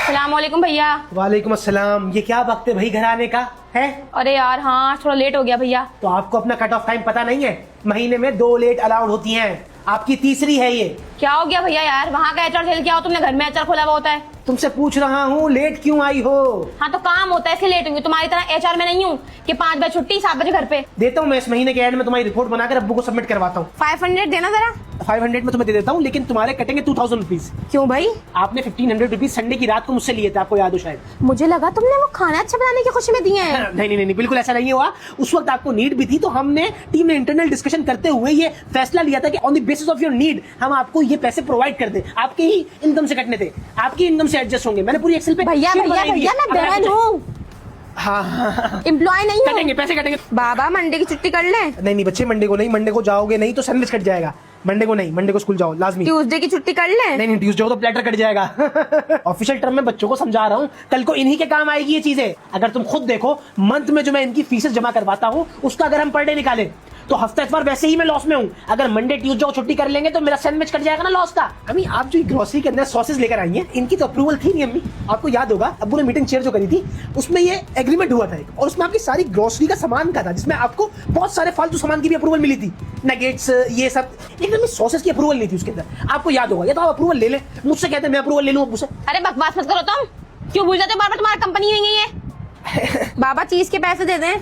अस्सलामुअलैकुम भैया। वालेकुम अस्सलाम। ये क्या वक्त है भाई घर आने का है? अरे यार हाँ थोड़ा लेट हो गया भैया। तो आपको अपना कट ऑफ टाइम पता नहीं है? महीने में 2 लेट अलाउड होती हैं, आपकी तीसरी है ये। क्या हो गया भैया यार, वहाँ का एचआर सेल क्या हो, तुमने घर में एचआर खोला हुआ होता है। तुमसे पूछ रहा हूँ लेट क्यों आई हो? हाँ तो काम होता है इसलिए लेट हुई। तुम्हारी तरह एचआर में नहीं हूँ कि 5 बजे छुट्टी 7 बजे घर पे। देता हूँ मैं इस महीने के एंड में तुम्हारी रिपोर्ट बनाकर अब्बू को सबमिट करवाता हूँ। 500 देना जरा। 500 में तुम्हें दे देता हूँ, लेकिन तुम्हारे कटेंगे 2000 रुपीज। क्यों भाई? आपने 1500 रुपीज संडे की रात को मुझसे लिए थे, आपको याद हो शायद। मुझे लगा तुमने वो खाना अच्छा बनाने की खुशी में दिए हैं। नहीं नहीं नहीं, बिल्कुल ऐसा नहीं हुआ। उस वक्त आपको नीड भी थी, तो हमने टीम में इंटरनल डिस्कशन करते हुए ये फैसला लिया था कि on the basis of your need हम आपको ये पैसे प्रोवाइड कर दें। आपके ही इनकम से कटने थे, आपकी इनकम से एडजस्ट होंगे। मैंने पूरी एक्सेल पे भैया sheet भैया बनाई हुई भैया है। मैं बहन हूँ, हाँ एम्प्लॉय नहीं हूँ। कटेंगे, पैसे कटेंगे। बाबा मंडे की छुट्टी कर ले। नहीं नहीं बच्चे, मंडे को नहीं, मंडे को जाओगे नहीं तो सैंडविच कट जाएगा। मंडे को नहीं, मंडे को स्कूल जाओ लाजमी। ट्यूसडे की छुट्टी कर ले। नहीं नहीं, ट्यूसडे को तो प्लेटर कट जाएगा। ऑफिशियल टर्म में बच्चों को समझा रहा हूँ, कल को इन्हीं के काम आएगी ये चीजें। अगर तुम खुद देखो, मंथ में जो मैं इनकी फीसेस जमा करवाता हूँ उसका अगर हम पर डे निकालें तो हफ्ता इतवार वैसे ही मैं लॉस में हूँ। अगर मंडे ट्यूसडे को छुट्टी कर लेंगे तो मेरा सैंडविच कट जाएगा ना लॉस का। अम्मी आप जो ग्रोसरी के अंदर सॉसेस लेकर आई हैं, इनकी तो अप्रूवल थी नहीं अम्मी। आपको याद होगा अब्बू ने मीटिंग चेयर जो करी थी उसमें ये एग्रीमेंट हुआ था और उसमें आपकी सारी ग्रोसरी का सामान का था, जिसमें आपको बहुत सारे फालतू सामान की भी अप्रूवल मिली थी, नगेट्स ये सब, लेकिन सॉसेस की अप्रूवल नहीं थी उसके अंदर। आपको याद होगा, ये तो आप अप्रूवल ले ले, मुझसे कहते हैं मैं अप्रूवल ले लूं अब्बू से। अरे बकवास मत करो तुम, क्यों भूल जाते हो बार बार, तुम्हारी कंपनी नहीं है। बाबा चीज के पैसे दे दें।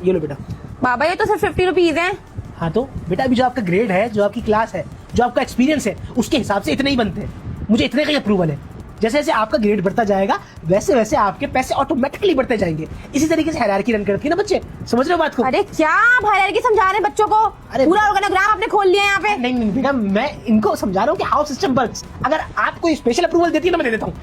ये लो बेटा। बाबा ये तो सिर्फ 50 रुपीज है। हाँ तो बेटा अभी जो आपका ग्रेड है, जो आपकी क्लास है, जो आपका एक्सपीरियंस है, उसके हिसाब से इतने ही बनते हैं। मुझे इतने का ही अप्रूवल है। जैसे जैसे आपका ग्रेड बढ़ता जाएगा वैसे वैसे आपके पैसे ऑटोमेटिकली बढ़ते जाएंगे। इसी तरीके से हायरार्की रन करती है ना बच्चे, समझ रहे हो बात को? अरे क्या आप हायरार्की समझा रहे हैं बच्चों को? अरे पूरा ऑर्गेनोग्राम आपने खोल लिया है यहाँ पे। नहीं नहीं बेटा, मैं इनको समझा रहा हूँ कि हाउ सिस्टम वर्क्स। अगर आप कोई स्पेशल अप्रूवल देती है ना मैं दे देता हूँ।